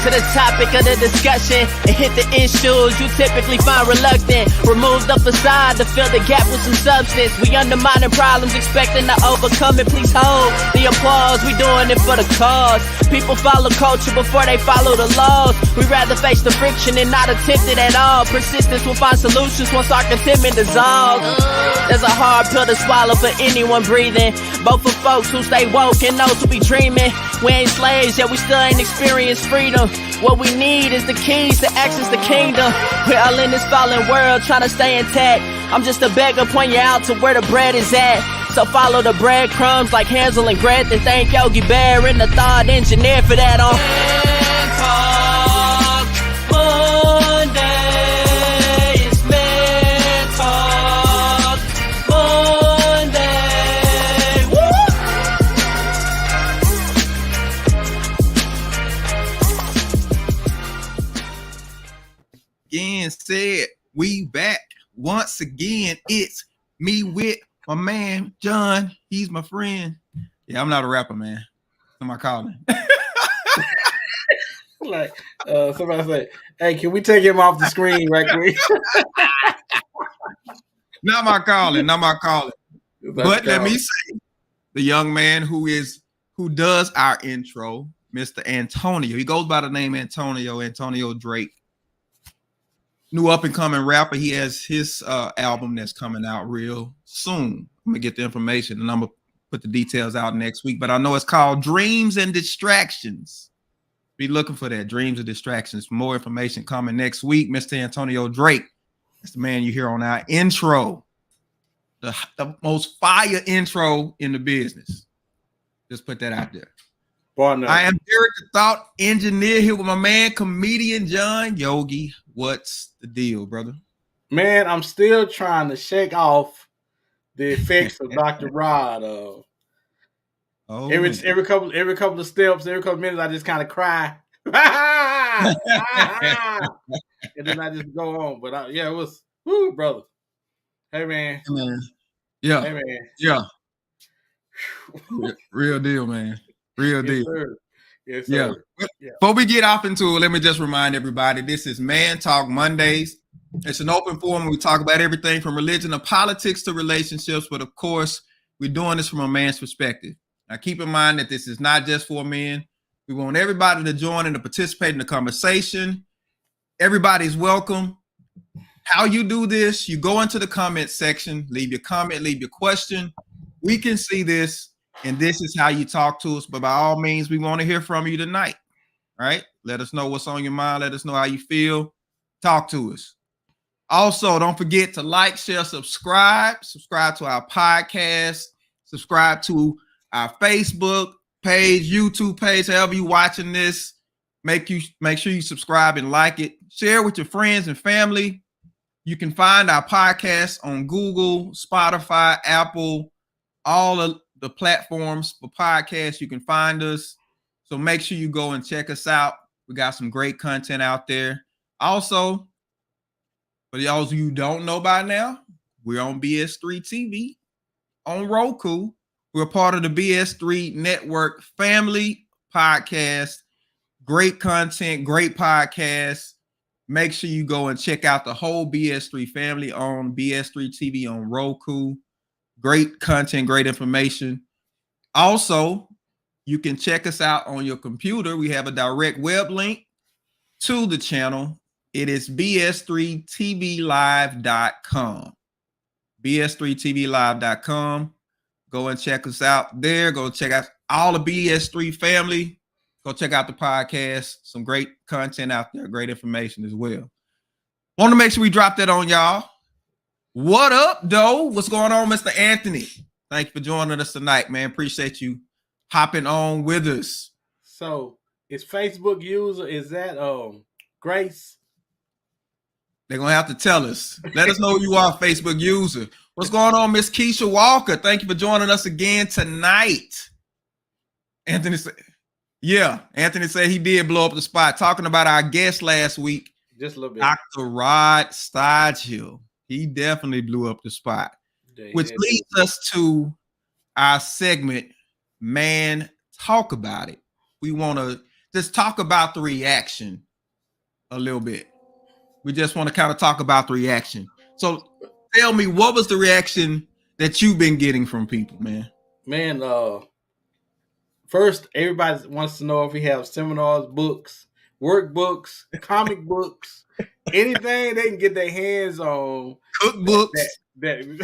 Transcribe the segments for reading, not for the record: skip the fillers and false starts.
to the topic of the discussion and hit the issues you typically find reluctant. Remove the facade to fill the gap with some substance. We undermining problems, expecting to overcome it. Please hold the applause. We doing it for the cause. People follow culture before they follow the laws. We rather face the friction and not attempt it at all. Persistence will find solutions once our contentment dissolves. There's a hard pill to swallow for anyone breathing, both for folks who stay woke and those who be dreaming. We ain't slaves, yet we still ain't experienced freedom. What we need is the keys to access the kingdom. We're all in this fallen world trying to stay intact. I'm just a beggar, point you out to where the bread is at. So follow the breadcrumbs like Hansel and Gretel. Thank Yogi Bear and the thought engineer for that on Monday. It's Man Talk Monday. Woo! Again said, we back once again. It's me with my man John. He's my friend. Yeah, I'm not a rapper, man. What am I calling? Like somebody say, "Hey, can we take him off the screen right quick?" Not my calling. But let me say, the young man who does our intro, Mr. Antonio. He goes by the name Antonio Drake. New up and coming rapper. He has his album that's coming out real soon. I'm gonna get the information and I'm gonna put the details out next week. But I know it's called Dreams and Distractions. Be looking for that, Dreams and Distractions. More information coming next week. Mr. Antonio Drake. That's the man you hear on our intro. The most fire intro in the business. Just put that out there. Partner. I am Derek, the thought engineer, here with my man, comedian John Yogi. What's the deal, brother? Man, I'm still trying to shake off the effects of Dr. Rod. Every couple of steps, every couple of minutes, I just kind of cry. And then I just go on. But it was, woo, brother. Hey, man. Yeah. Hey, man. Yeah. Real deal, man. Real deal. Sir. Yes, yeah. sir. Yeah. Before we get off into it, let me just remind everybody, this is Man Talk Mondays. It's an open forum. We talk about everything from religion to politics to relationships. But of course, we're doing this from a man's perspective. Now, keep in mind that this is not just for men. We want everybody to join and to participate in the conversation. Everybody's welcome. How you do this, you go into the comment section, leave your comment, leave your question. We can see this, and this is how you talk to us. But by all means, we want to hear from you tonight, right? Let us know what's on your mind. Let us know how you feel. Talk to us. Also, don't forget to like, share, subscribe. Subscribe to our podcast. Subscribe to our Facebook page, YouTube page, however you're watching this. Make sure you subscribe and like it. Share with your friends and family. You can find our podcast on Google, Spotify, Apple, all of the platforms for podcasts. You can find us. So make sure you go and check us out. We got some great content out there. Also, for y'all who don't know by now, we're on BS3 TV on Roku. We're part of the BS3 Network family podcast. Great content, great podcast. Make sure you go and check out the whole BS3 family on BS3 TV on Roku. Great content, great information. Also, you can check us out on your computer. We have a direct web link to the channel. It is bs3tvlive.com. bs3tvlive.com. Go and check us out there. Go check out all the BS3 family. Go check out the podcast. Some great content out there. Great information as well. Want to make sure we drop that on y'all. What up, though? What's going on, Mr. Anthony? Thank you for joining us tonight, man. Appreciate you hopping on with us. So, is Facebook user, is that Grace? They're going to have to tell us. Let us know who you are, Facebook user. What's going on, Miss Keisha Walker? Thank you for joining us again tonight. Anthony said he did blow up the spot. Talking about our guest last week, just a little bit, Dr. Rod Stodghill. He definitely blew up the spot, which leads us to our segment, Man Talk About It. We want to just talk about the reaction a little bit. We just want to kind of talk about the reaction. So tell me, what was the reaction that you've been getting from people, man? Man, first, everybody wants to know if we have seminars, books, workbooks, comic books, anything they can get their hands on. Cookbooks. Anything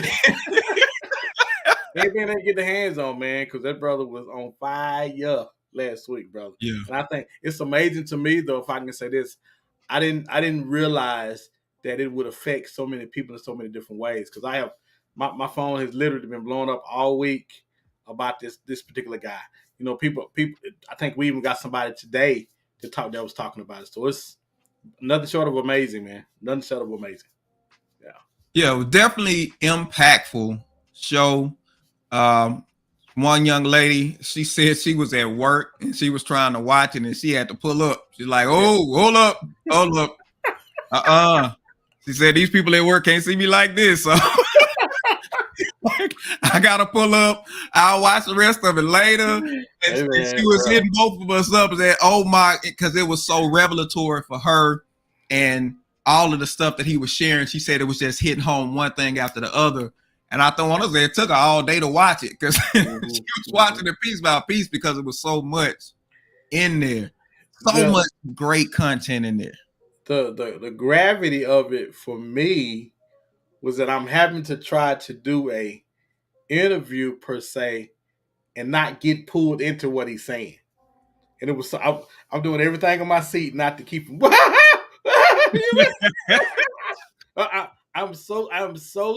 they can get their hands on, man, because that brother was on fire last week, brother. Yeah. And I think it's amazing to me, though, if I can say this, I didn't realize that it would affect so many people in so many different ways. Because I have my phone has literally been blown up all week about this particular guy. You know, people. I think we even got somebody today that was talking about it. So it's nothing short of amazing, man. Nothing short of amazing. Yeah. Yeah, it was definitely impactful show. One young lady, she said she was at work and she was trying to watch it and she had to pull up. She's like, "Oh, hold up. She said these people at work can't see me like this, so I gotta pull up. I'll watch the rest of it later." And she was hitting both of us up and said, "Oh my," because it was so revelatory for her and all of the stuff that he was sharing. She said it was just hitting home one thing after the other. And I don't want to say it took her all day to watch it because she was watching it piece by piece because it was so much in there, much great content in there. The gravity of it for me was that I'm having to try to do a interview per se and not get pulled into what he's saying. And it was so I'm doing everything on my seat not to keep him. I'm so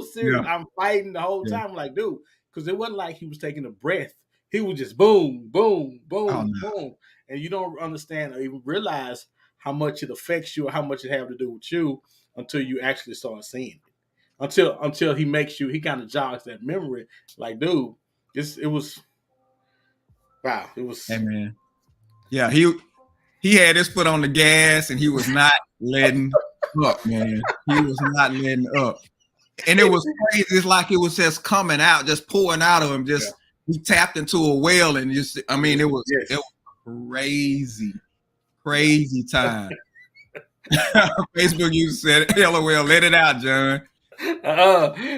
serious. Yeah. I'm fighting the whole time. I'm like, dude, because it wasn't like he was taking a breath. He was just boom, boom, boom, boom. And you don't understand or even realize how much it affects you or how much it have to do with you until you actually start seeing it. Until he makes you, he kind of jogs that memory. Like, dude, it was wow. It was. Hey, man. Yeah, he had his foot on the gas and he was not letting up, man. He was not letting up. And it was crazy. It's like it was just coming out, just pouring out of him. He tapped into a well and just, I mean, it was crazy time. Facebook user said, "LOL, let it out, John."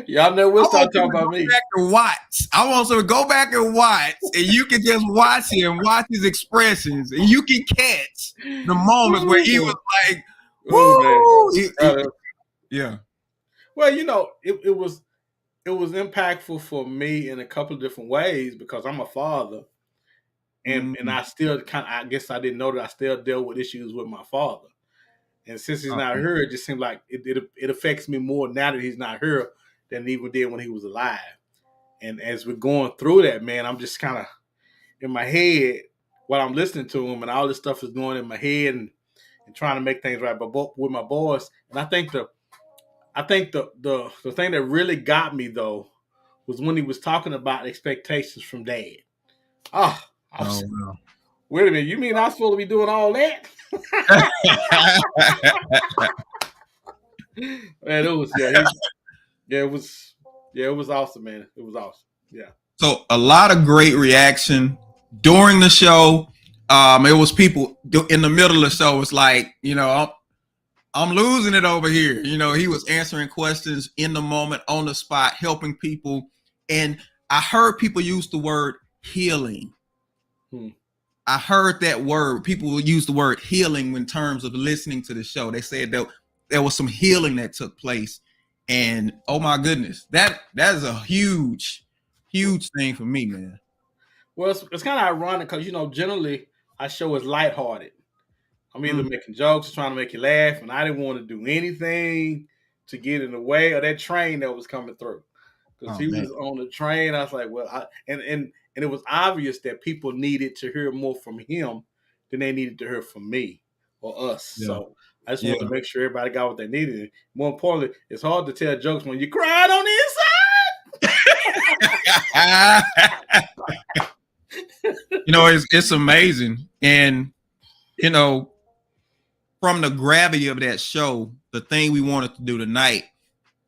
Y'all know we'll start talking about me. Back and watch. I want to go back and watch, and you can just watch him, watch his expressions, and you can catch the moments where he was like, "Woo!" Yeah. Well, you know, it was impactful for me in a couple of different ways because I'm a father, and I still I guess I didn't know that I still dealt with issues with my father. And since he's not here, it just seemed like it affects me more now that he's not here than it even did when he was alive. And as we're going through that, man, I'm just kind of in my head while I'm listening to him, and all this stuff is going in my head and trying to make things right. But with my boys, and I think the thing that really got me though was when he was talking about expectations from dad. Wait a minute, you mean I'm supposed to be doing all that? Man, it was it was awesome, man. It was awesome. Yeah. So a lot of great reaction during the show. It was people in the middle of the show. It's like, you know, I'm losing it over here. You know, he was answering questions in the moment, on the spot, helping people. And I heard people use the word healing. I heard that word. People will use the word healing in terms of listening to the show. They said that there was some healing that took place. And oh my goodness, that is a huge thing for me, man. Well, it's kind of ironic because, you know, generally our show is lighthearted. I'm either making jokes or trying to make you laugh, and I didn't want to do anything to get in the way of that train that was coming through. Because he was on the train. I was like, well, and it was obvious that people needed to hear more from him than they needed to hear from me or us. Yeah. So I just wanted to make sure everybody got what they needed. And more importantly, it's hard to tell jokes when you cried on the inside. You know, it's amazing. And, you know, from the gravity of that show, the thing we wanted to do tonight,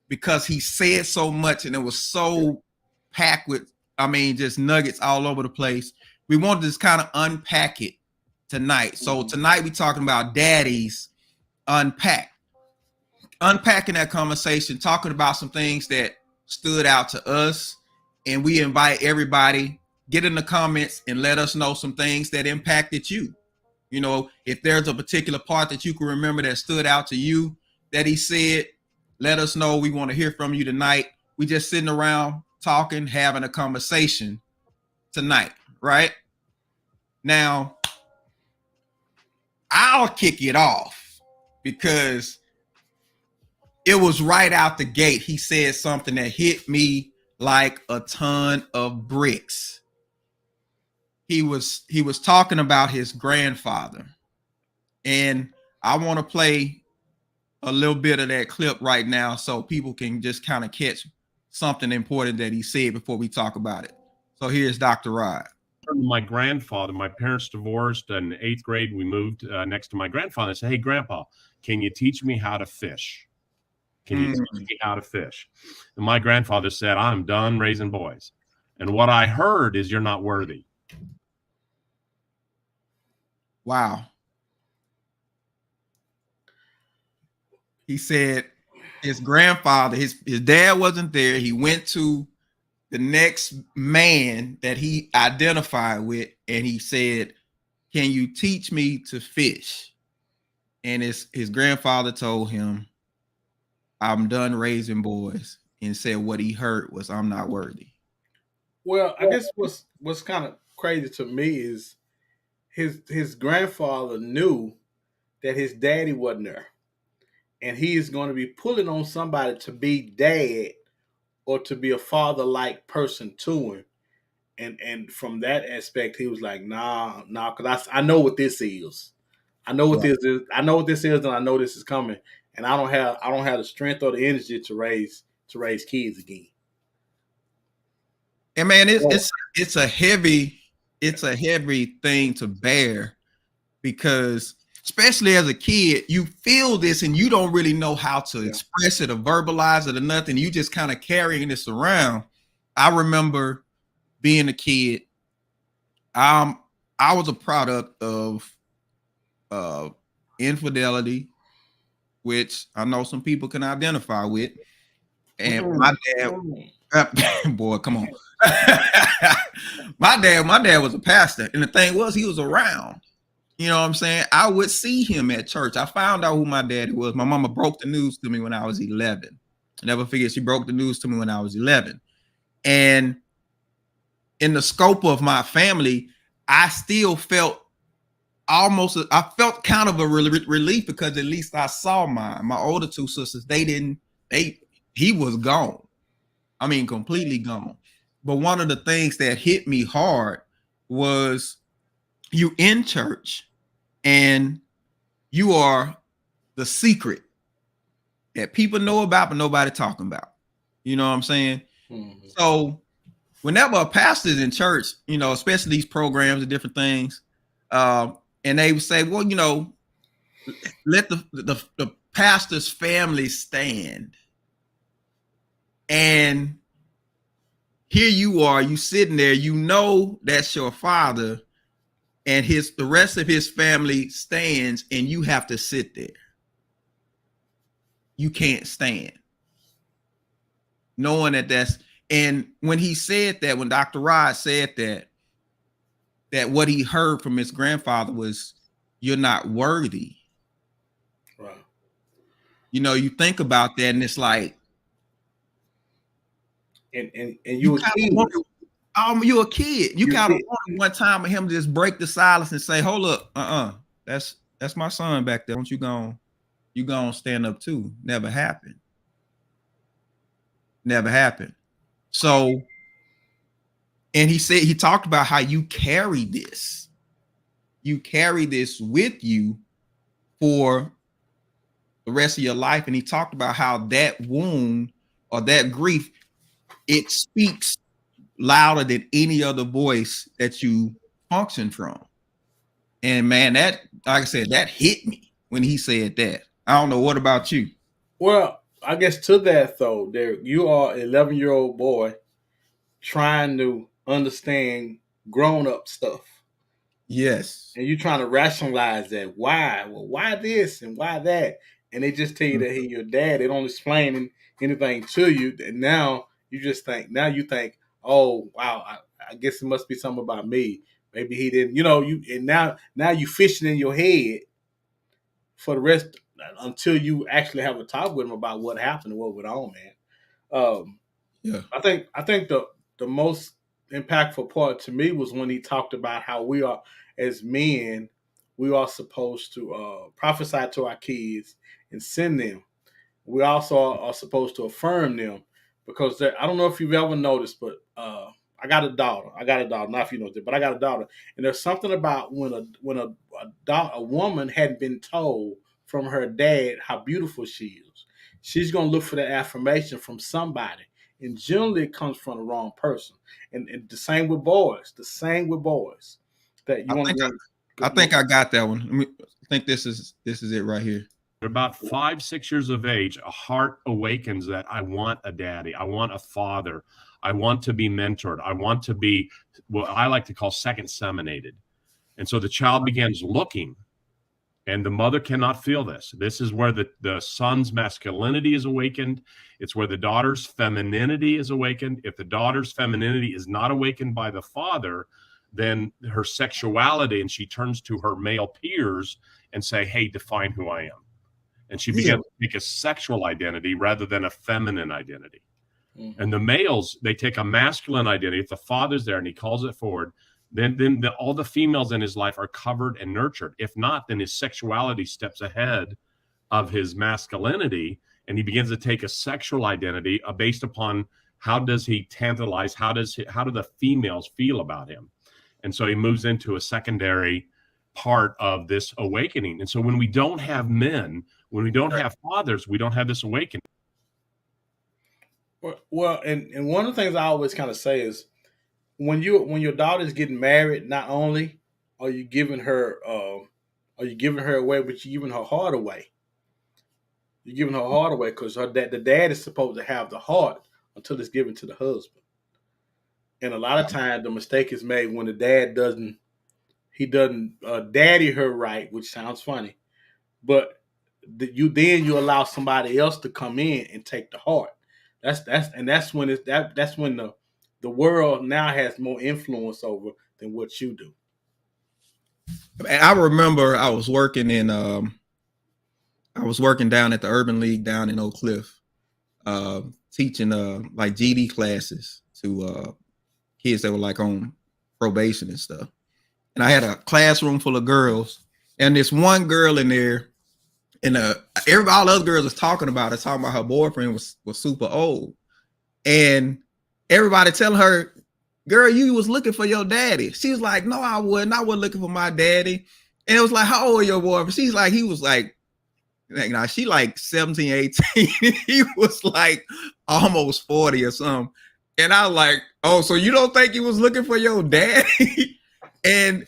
because he said so much and it was so packed with, I mean, just nuggets all over the place. We wanted to just kind of unpack it tonight. So tonight we talking about Daddies unpack. Unpacking that conversation, talking about some things that stood out to us. And we invite everybody, get in the comments and let us know some things that impacted you. You know, if there's a particular part that you can remember that stood out to you that he said, let us know. We want to hear from you tonight. We just sitting around talking, having a conversation tonight, right? Now, I'll kick it off because it was right out the gate. He said something that hit me like a ton of bricks. He was talking about his grandfather. And I want to play a little bit of that clip right now so people can just kind of catch something important that he said before we talk about it. So here's Dr. Rod. My grandfather, my parents divorced in 8th grade. We moved next to my grandfather and said, "Hey, Grandpa, can you teach me how to fish? Can you teach me how to fish?" And my grandfather said, "I'm done raising boys. And what I heard is you're not worthy." Wow. He said his grandfather, his dad wasn't there. He went to the next man that he identified with, and he said, "Can you teach me to fish?" And his grandfather told him, "I'm done raising boys," and said what he heard was, "I'm not worthy." Well, I guess what's kind of crazy to me is his grandfather knew that his daddy wasn't there, and he is going to be pulling on somebody to be dad or to be a father-like person to him. And from that aspect, he was like, nah, because I know what this is. I know what this is. I know what this is, and I know this is coming. And I don't have the strength or the energy to raise kids again. And man, it's a heavy thing to bear, because especially as a kid, you feel this and you don't really know how to express it or verbalize it or nothing. You just kind of carrying this around. I remember being a kid. I was a product of infidelity, which I know some people can identify with. And my dad, boy, come on. my dad was a pastor, and the thing was, he was around. You know what I'm saying? I would see him at church. I found out who my daddy was. My mama broke the news to me when I was 11. I never forget, she broke the news to me when I was 11. And in the scope of my family, I still felt I felt kind of a relief, because at least I saw my older two sisters. He was gone. I mean, completely gone. But one of the things that hit me hard was, you in church and you are the secret that people know about but nobody talking about. You know what I'm saying? Mm-hmm. So whenever a pastor's in church, you know, especially these programs and different things, and they would say, well, you know, let the pastor's family stand. And here you are, you sitting there, you know that's your father, and the rest of his family stands, and you have to sit there. You can't stand. Knowing that's, and when he said that, when Dr. Rod said that what he heard from his grandfather was, "You're not worthy." Right. You know, you think about that, and it's like, and you're a kid. You're a kid. You kind of wanted one time of him to just break the silence and say, "Hold up, that's my son back there. Don't you gonna stand up too?" Never happened. Never happened. So, and he talked about how you carry this. You carry this with you for the rest of your life. And he talked about how that wound or that grief, it speaks louder than any other voice that you function from. And man, that, like I said, that hit me when he said that. I don't know. What about you? Well, I guess to that though, you are an 11-year-old boy trying to understand grown-up stuff. Yes. And you're trying to rationalize that. Why? Well, why this and why that? And they just tell you that he's your dad. They don't explain anything to you. And now you think, oh wow, I guess it must be something about me. Maybe he didn't, and now you fishing in your head for the rest until you actually have a talk with him about what happened and what went on, man. Yeah. I think the most impactful part to me was when he talked about how we are as men, we are supposed to prophesy to our kids and send them. We also are supposed to affirm them because I don't know if you've ever noticed, but I got a daughter. Not if you know this, but I got a daughter. And there's something about when a woman hadn't been told from her dad how beautiful she is, she's gonna look for that affirmation from somebody, and generally it comes from the wrong person. And the same with boys. That you want to. I think I got that one. I think this is it right here. About 5, 6 years of age, a heart awakens that I want a daddy. I want a father. I want to be mentored. I want to be what I like to call second seminated. And so the child begins looking, and the mother cannot feel this. This is where the son's masculinity is awakened. It's where the daughter's femininity is awakened. If the daughter's femininity is not awakened by the father, then her sexuality, and she turns to her male peers and say, hey, define who I am. And she began to take a sexual identity rather than a feminine identity. Mm-hmm. And the males, they take a masculine identity. If the father's there and he calls it forward, then all the females in his life are covered and nurtured. If not, then his sexuality steps ahead of his masculinity, and he begins to take a sexual identity based upon how does he tantalize, how do the females feel about him. And so he moves into a secondary part of this awakening. And so when we don't have men, when we don't have fathers, we don't have this awakening. Well, and one of the things I always kind of say is when your daughter's getting married, not only are you giving her away, but you're giving her heart away. You're giving her heart away because the dad is supposed to have the heart until it's given to the husband. And a lot of times the mistake is made when the dad doesn't daddy her right, which sounds funny, but you allow somebody else to come in and take the heart. That's when the world now has more influence over than what you do. And I remember I was working down at the Urban League down in Oak Cliff, teaching like GD classes to kids that were like on probation and stuff. And I had a classroom full of girls, and this one girl in there, and all the other girls was talking about her boyfriend was super old, and everybody telling her, "Girl, you was looking for your daddy." She was like, "No, I wasn't. I wasn't looking for my daddy." And it was like, "How old are your boyfriend?" She's like, "He was like now she like 17, 18. He was like almost 40 or something." And I was like, "Oh, so you don't think he was looking for your daddy?" And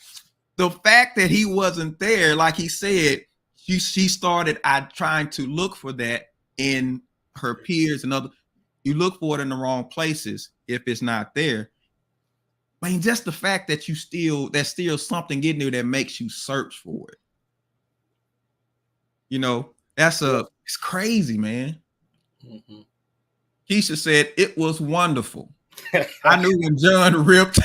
the fact that he wasn't there, like he said, she started trying to look for that in her peers and other. You look for it in the wrong places if it's not there. I mean, just the fact that there's still something in there that makes you search for it. You know, it's crazy, man. Mm-hmm. Keisha said it was wonderful. I knew when John ripped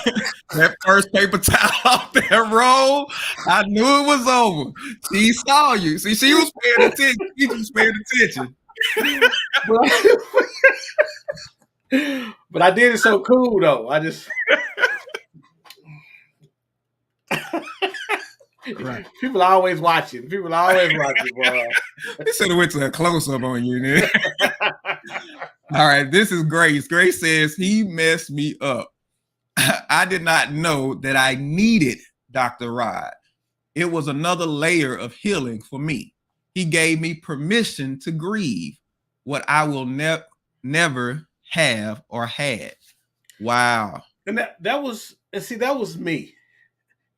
that first paper towel off that roll, I knew it was over. She saw you. See, she was paying attention. She was paying attention. But I did it so cool though. I just right. People are always watching. Boy. They said it went to a close-up on you, man. All right, this is Grace. Grace says, he messed me up. I did not know that I needed Dr. Rod. It was another layer of healing for me. He gave me permission to grieve what I will never have or had. Wow. And that was me.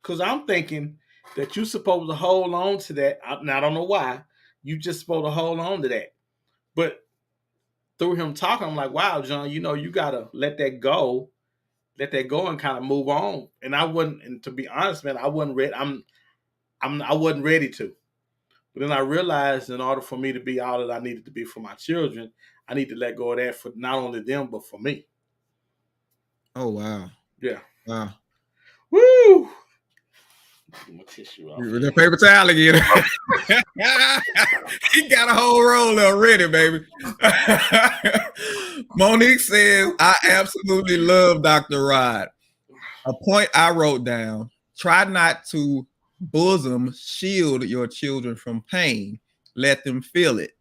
Because I'm thinking that you're supposed to hold on to that. Now, I don't know why. You just supposed to hold on to that. But through him talking, I'm like, wow, John, you got to let that go. let that go and kind of move on. And I wasn't, and to be honest, man, I wasn't ready. I wasn't ready to. But then I realized in order for me to be all that I needed to be for my children, I need to let go of that for not only them, but for me. Oh, wow. Yeah. Wow. Woo! Get my tissue off. The paper towel again. He got a whole roll already, baby. Monique says, I absolutely love Dr. Rod. A point I wrote down, try not to bosom shield your children from pain. Let them feel it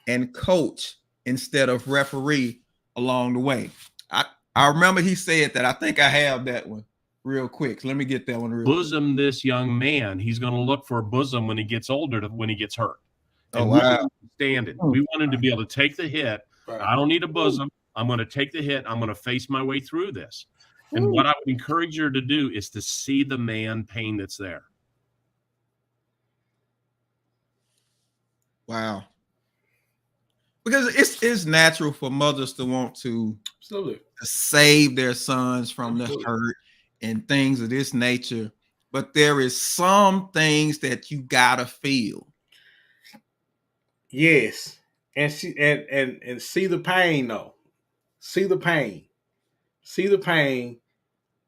and coach instead of referee along the way. I remember he said that. I think I have that one real quick. So let me get that one real bosom quick. This young man. He's going to look for a bosom when he gets older, when he gets hurt. And we understand it. We want him to be able to take the hit. Right. I don't need a bosom. I'm going to take the hit. I'm going to face my way through this. And what I would encourage her to do is to see the man pain that's there. Wow. Because it's natural for mothers to want to save their sons from the hurt and things of this nature. But there is some things that you gotta feel. Yes. And see and see the pain though. See the pain. See the pain.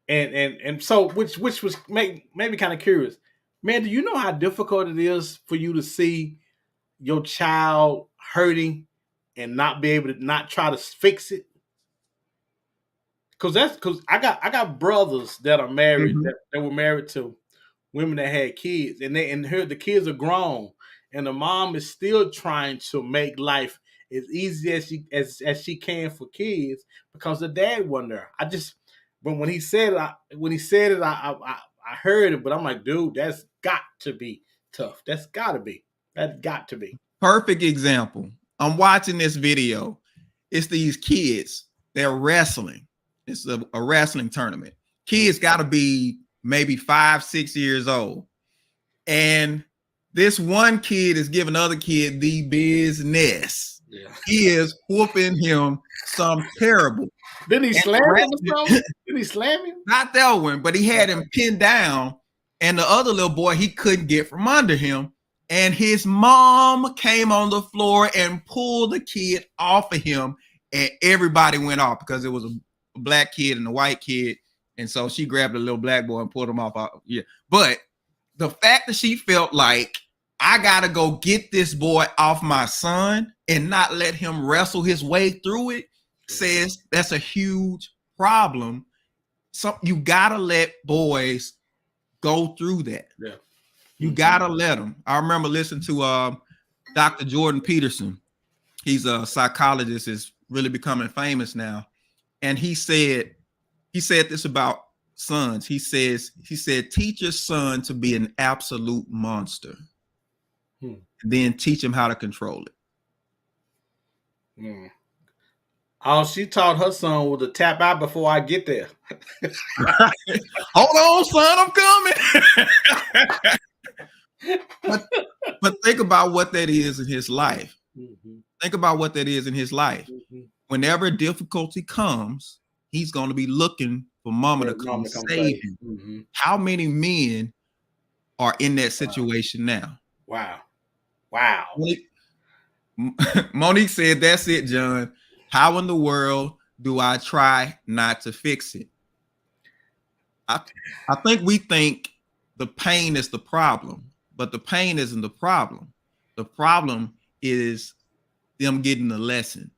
And so which was maybe kind of curious. Man, do you know how difficult it is for you to see your child hurting and not be able to not try to fix it? Because I got brothers that are married that were married to women that had kids, and the kids are grown, and the mom is still trying to make life as easy as she can for kids because the dad wasn't there. But when he said it, I heard it, but I'm like, dude, that's got to be tough. That's got to be. Perfect example. I'm watching this video. It's these kids. They're wrestling. It's a wrestling tournament. Kids got to be maybe 5, 6 years old. And this one kid is giving other kid the business. Yeah. He is whooping him some terrible. Didn't he slam him or something? Did he slam him? Not that one, but he had him pinned down. And the other little boy, he couldn't get from under him. And his mom came on the floor and pulled the kid off of him. And everybody went off because it was a black kid and a white kid. And so she grabbed the little black boy and pulled him off. Yeah. But the fact that she felt like, I got to go get this boy off my son and not let him wrestle his way through it, says that's a huge problem. So you got to let boys go through that. Yeah. You got to let them. I remember listening to Dr. Jordan Peterson. He's a psychologist, is really becoming famous now. And he said this about sons. He said, teach your son to be an absolute monster. And then teach him how to control it. All she taught her son was to tap out before I get there. Hold on, son, I'm coming. but think about what that is in his life. Think about what that is in his life. Whenever difficulty comes, he's going to be looking for mama to come save him. How many men are in that situation now? Wow. Monique said, that's it, John. How in the world do I try not to fix it? I think we think the pain is the problem, but the pain isn't the problem. The problem is them getting the lesson.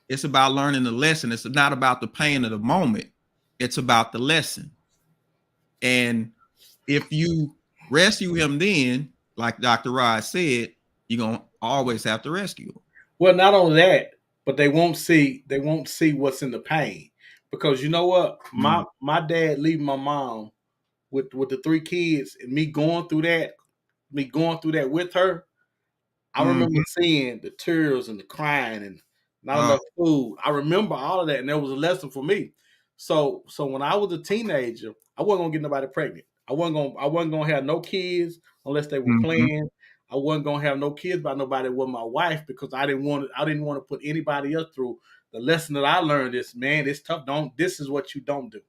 It's about learning the lesson. It's not about the pain of the moment. It's about the lesson. And if you rescue him then, like Dr. Rod said, you're going to always have to rescue him. Well, not only that, but they won't see what's in the pain. Because you know what? My dad leaving my mom with the 3 kids and me going through that with her. I remember seeing the tears and the crying and not enough food. I remember all of that, and there was a lesson for me. So when I was a teenager, I wasn't gonna get nobody pregnant. I wasn't gonna have no kids unless they were playing. I wasn't gonna have no kids by nobody with my wife because I didn't want to put anybody else through. The lesson that I learned is, man, it's tough. This is what you don't do.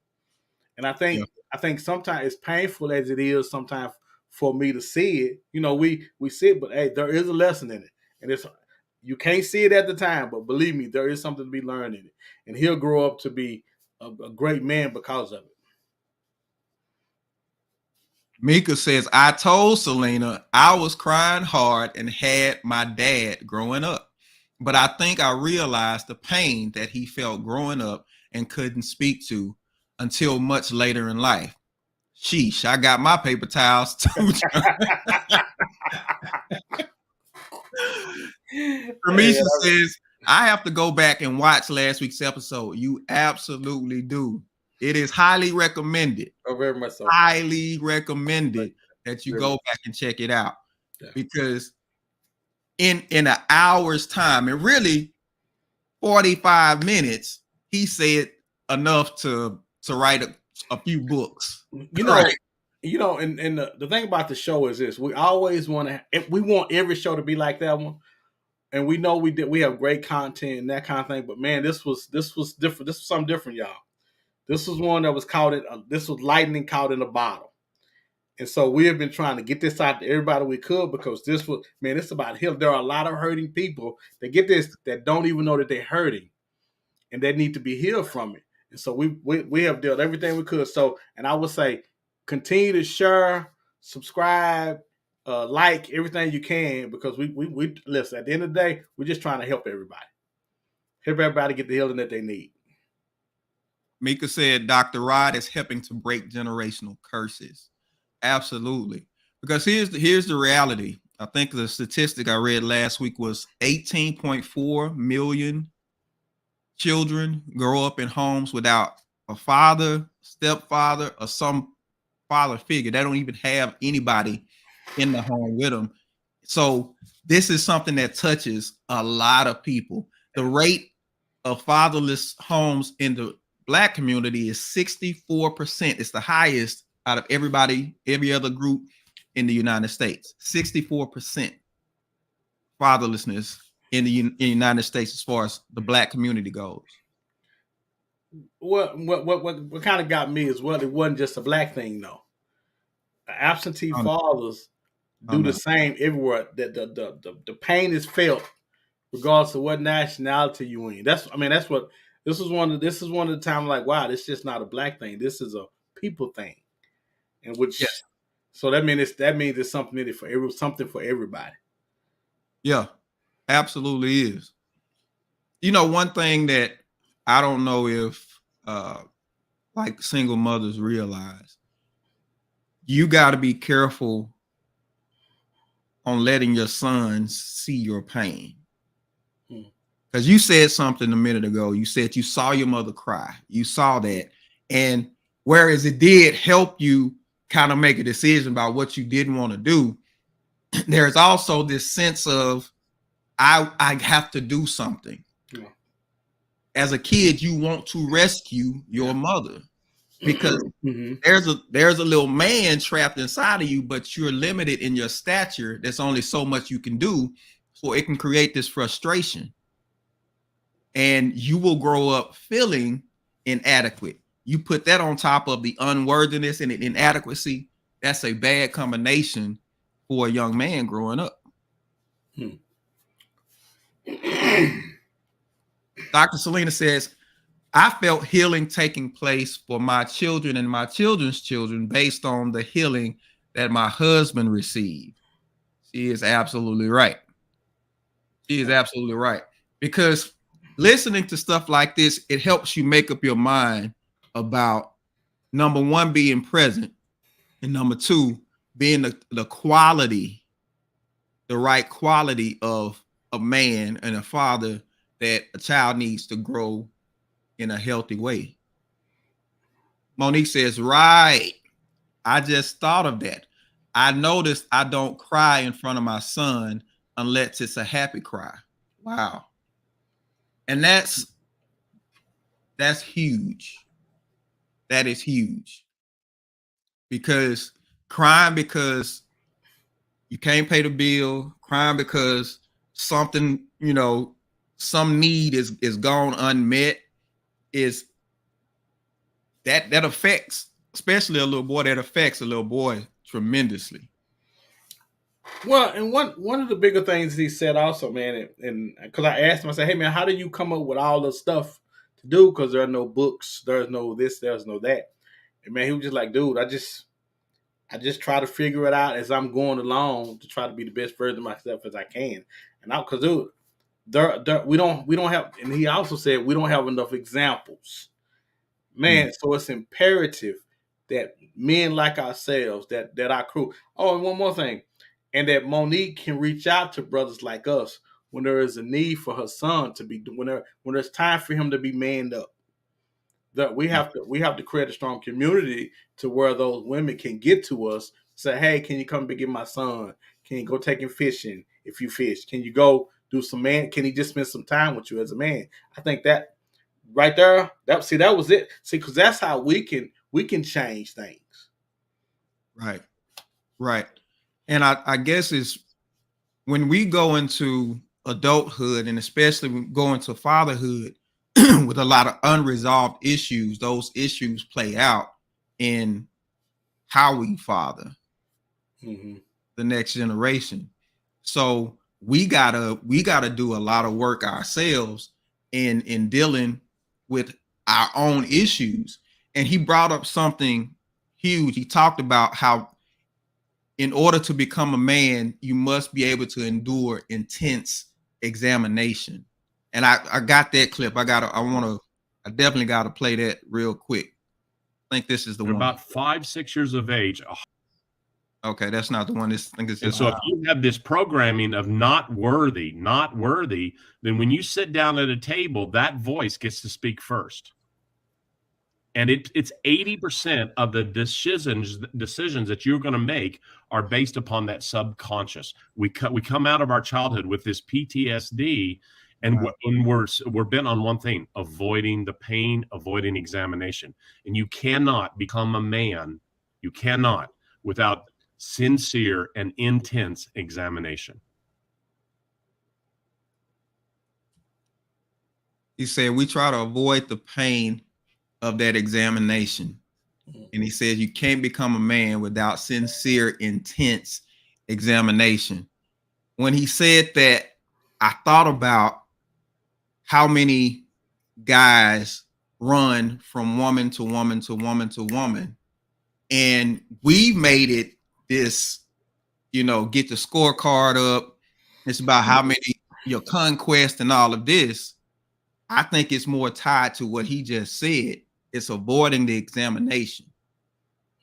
And Yeah. I think sometimes it's painful as it is sometimes for me to see it. You know, we see it, but hey, there is a lesson in it. And it's you can't see it at the time, but believe me, there is something to be learned in it. And he'll grow up to be a great man because of it. Mika says, I told Selena I was crying hard and had my dad growing up. But I think I realized the pain that he felt growing up and couldn't speak to until much later in life. Sheesh, I got my paper towels too. Ramisha says, I have to go back and watch last week's episode. You absolutely do. It is highly recommended. Oh, very much so. Highly recommended that you go back and check it out. Yeah. Because in an hour's time, and really 45 minutes, he said enough to write a few books. You know, right? You know, and the thing about the show is this: we always want every show to be like that one. And we know we have great content and that kind of thing, but man, this was different. This was something different, y'all. This was one that was this was lightning caught in a bottle. And so we have been trying to get this out to everybody we could, because this was, man, it's about healing. There are a lot of hurting people that get this that don't even know that they're hurting and they need to be healed from it. And so we have done everything we could. So, and I would say continue to share, subscribe, like everything you can, because we listen, at the end of the day, we're just trying to help everybody. Help everybody get the healing that they need. Mika said Dr. Rod is helping to break generational curses. Absolutely. Because here's the reality. I think the statistic I read last week was 18.4 million children grow up in homes without a father, stepfather, or some father figure. They don't even have anybody in the home with them. So this is something that touches a lot of people. The rate of fatherless homes in the Black community is 64%. It's the highest out of every other group in the United States. 64% fatherlessness in the United States as far as the Black community goes. What kind of got me is, well, it wasn't just a Black thing, though. Absentee fathers do the same everywhere. That the pain is felt regardless of what nationality you in. This is one of the times, like, wow, this is just not a Black thing. This is a people thing. And which, yes. So that means it's something in it for everybody. Yeah, absolutely is. You know, one thing that I don't know if like single mothers realize, you got to be careful on letting your sons see your pain. Because you said something a minute ago. You said you saw your mother cry. You saw that. And whereas it did help you kind of make a decision about what you didn't want to do, there's also this sense of, I have to do something. Yeah. As a kid, you want to rescue your mother, because there's a little man trapped inside of you, but you're limited in your stature. There's only so much you can do, so it can create this frustration. And you will grow up feeling inadequate. You put that on top of the unworthiness and inadequacy, that's a bad combination for a young man growing up. Dr. Selena says, I felt healing taking place for my children and my children's children based on the healing that my husband received. She is absolutely right. She is absolutely right. Because listening to stuff like this, it helps you make up your mind about, number one, being present, and number two, being the quality, the right quality of a man and a father that a child needs to grow in a healthy way. Monique says, right. I just thought of that. I noticed I don't cry in front of my son unless it's a happy cry. Wow. And that's huge. That is huge. Because crying because you can't pay the bill, crying because something, some need is gone unmet, is that affects, especially a little boy, that affects a little boy tremendously. Well, and one of the bigger things he said also, man, and because I asked him, I said, hey man, how do you come up with all the stuff to do? Because there are no books, there's no this, there's no that. And man, he was just like, dude, I just try to figure it out as I'm going along to try to be the best version of myself as I can. And because dude, we don't have, and he also said we don't have enough examples, man. So it's imperative that men like ourselves, that our crew. Oh, and one more thing, and that Monique can reach out to brothers like us when there is a need for her son to be, when there's time for him to be manned up. That we have to create a strong community to where those women can get to us, say, hey, can you come and get my son? Can you go take him fishing if you fish? Can you go do some man? Can he just spend some time with you as a man? I think that right there, that was it. See, because that's how we can change things. Right. And I guess it's when we go into adulthood, and especially when we go into fatherhood with a lot of unresolved issues, those issues play out in how we father the next generation. So we gotta do a lot of work ourselves in dealing with our own issues. And he brought up something huge. He talked about how in order to become a man, you must be able to endure intense examination. And I got that clip. I definitely got to play that real quick. I think this is the one. About 5-6 years of age. Okay, that's not the one. I think it's just. So if you have this programming of not worthy, then when you sit down at a table, that voice gets to speak first. And it's 80% of the decisions that you're going to make are based upon that subconscious. We come out of our childhood with this PTSD, and we're bent on one thing: avoiding the pain, avoiding examination. And you cannot become a man. You cannot without sincere and intense examination. He said we try to avoid the pain of that examination. And he says you can't become a man without sincere, intense examination. When he said that, I thought about how many guys run from woman to woman to woman to woman. And we made it this, get the scorecard up. It's about how many, your conquest and all of this. I think it's more tied to what he just said. It's avoiding the examination.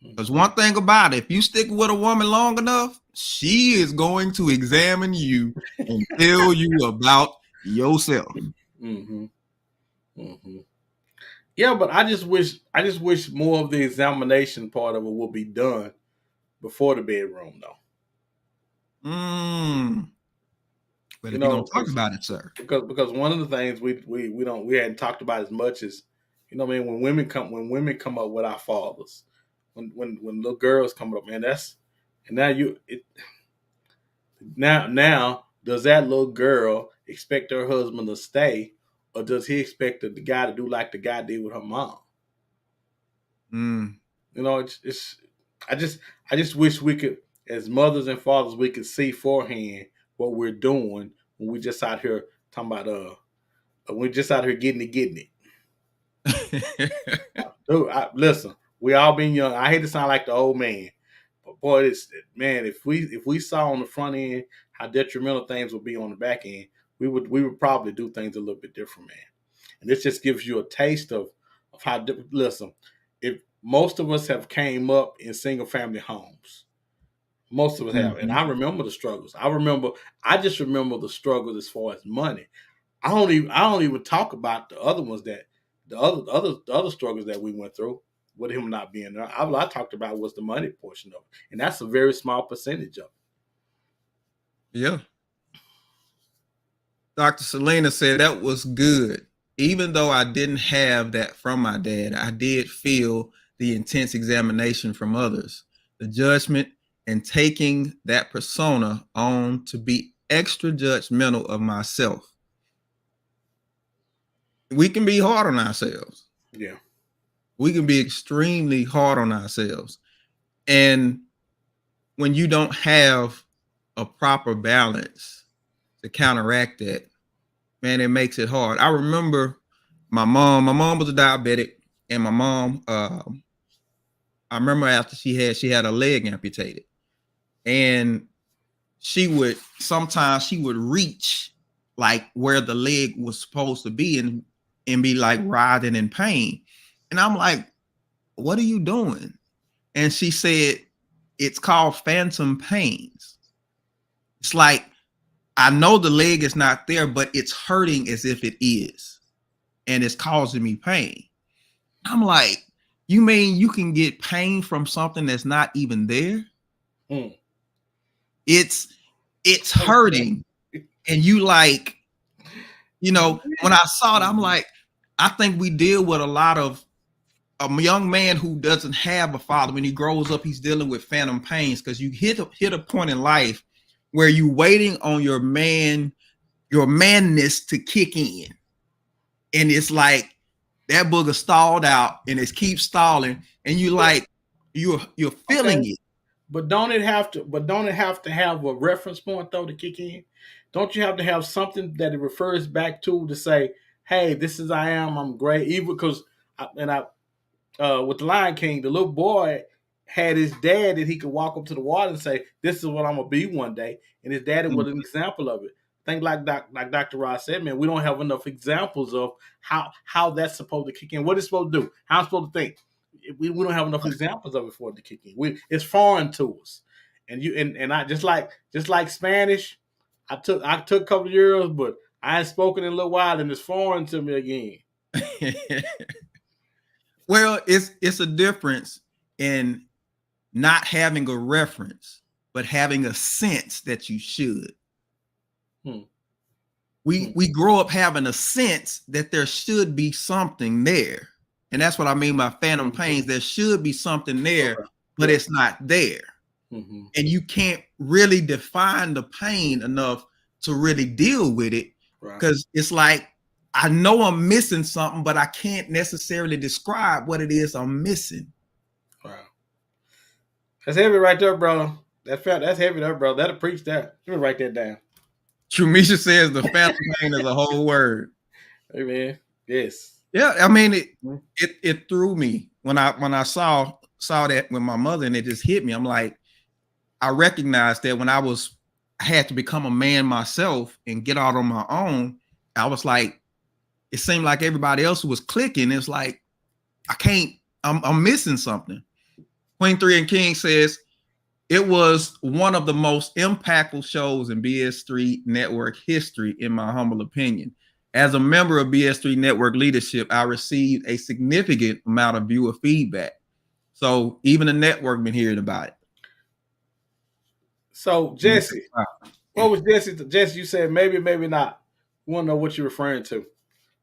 Because one thing about it, if you stick with a woman long enough, she is going to examine you and tell you about yourself. Yeah, but I just wish more of the examination part of it will be done before the bedroom, though. But if you don't talk about it, sir, because one of the things we hadn't talked about as much as, when women come up with our fathers, when little girls come up, man, now does that little girl expect her husband to stay, or does he expect the guy to do like the guy did with her mom? I just wish we could, as mothers and fathers, we could see forehand what we're doing when we just out here talking about we're just out here getting it. Dude, listen, we all been young. I hate to sound like the old man, but boy, if we saw on the front end how detrimental things would be on the back end, we would probably do things a little bit different, man. And this just gives you a taste of how. Listen, if most of us have came up in single family homes, most of us have, and I remember the struggles. I just remember the struggles as far as money. I don't even talk about the other ones, that the other struggles that we went through with him not being there. All I talked about was the money portion of it, and that's a very small percentage of it. Yeah. Dr. Selena said that was good. Even though I didn't have that from my dad, I did feel the intense examination from others, the judgment and taking that persona on to be extra judgmental of myself. We can be hard on ourselves. Yeah. We can be extremely hard on ourselves. And when you don't have a proper balance to counteract that, man, it makes it hard. I remember my mom was a diabetic, and my mom, I remember after she had a leg amputated, and sometimes she would reach like where the leg was supposed to be and be like writhing in pain. And I'm like, what are you doing? And she said, it's called phantom pains. It's like, I know the leg is not there, but it's hurting as if it is. And it's causing me pain. I'm like, you mean you can get pain from something that's not even there? Mm. It's hurting. And you like, you know, when I saw it, I'm like, I think we deal with a lot of a young man who doesn't have a father. When he grows up, he's dealing with phantom pains because you hit a point in life where you're waiting on your manness to kick in. And it's like that booger stalled out and it keeps stalling, and you like you're feeling it. But don't it have to have a reference point though to kick in? Don't you have to have something that it refers back to say, hey, this is I'm great. Even because with the Lion King, the little boy had his dad that he could walk up to the water and say, this is what I'm gonna be one day. And his daddy was an example of it. I think like Dr. Ross said, man, we don't have enough examples of how that's supposed to kick in. What it's supposed to do, how it's supposed to think. We don't have enough examples of it for it to kick in. It's foreign to us. And I just like Spanish, I took a couple of years, but I ain't spoken in a little while and it's foreign to me again. Well, it's a difference in not having a reference, but having a sense that you should. We grow up having a sense that there should be something there. And that's what I mean by phantom pains. There should be something there, but it's not there. And you can't really define the pain enough to really deal with it, because it's like, I know I'm missing something, but I can't necessarily describe what it is I'm missing. Wow. That's heavy right there, brother. That's heavy there, brother. That'll preach that. Let me write that down. Trumisha says the phantom pain is a whole word. Amen. Yes. Yeah, I mean it threw me when I saw that with my mother, and it just hit me. I'm like, I recognized that when I had to become a man myself and get out on my own, I was like, it seemed like everybody else was clicking. It's like, I'm missing something. Queen 3 and King says, it was one of the most impactful shows in BS3 network history, in my humble opinion. As a member of BS3 network leadership, I received a significant amount of viewer feedback. So even the network been hearing about it. So Jesse, what was Jesse, you said maybe not. We want to know what you're referring to,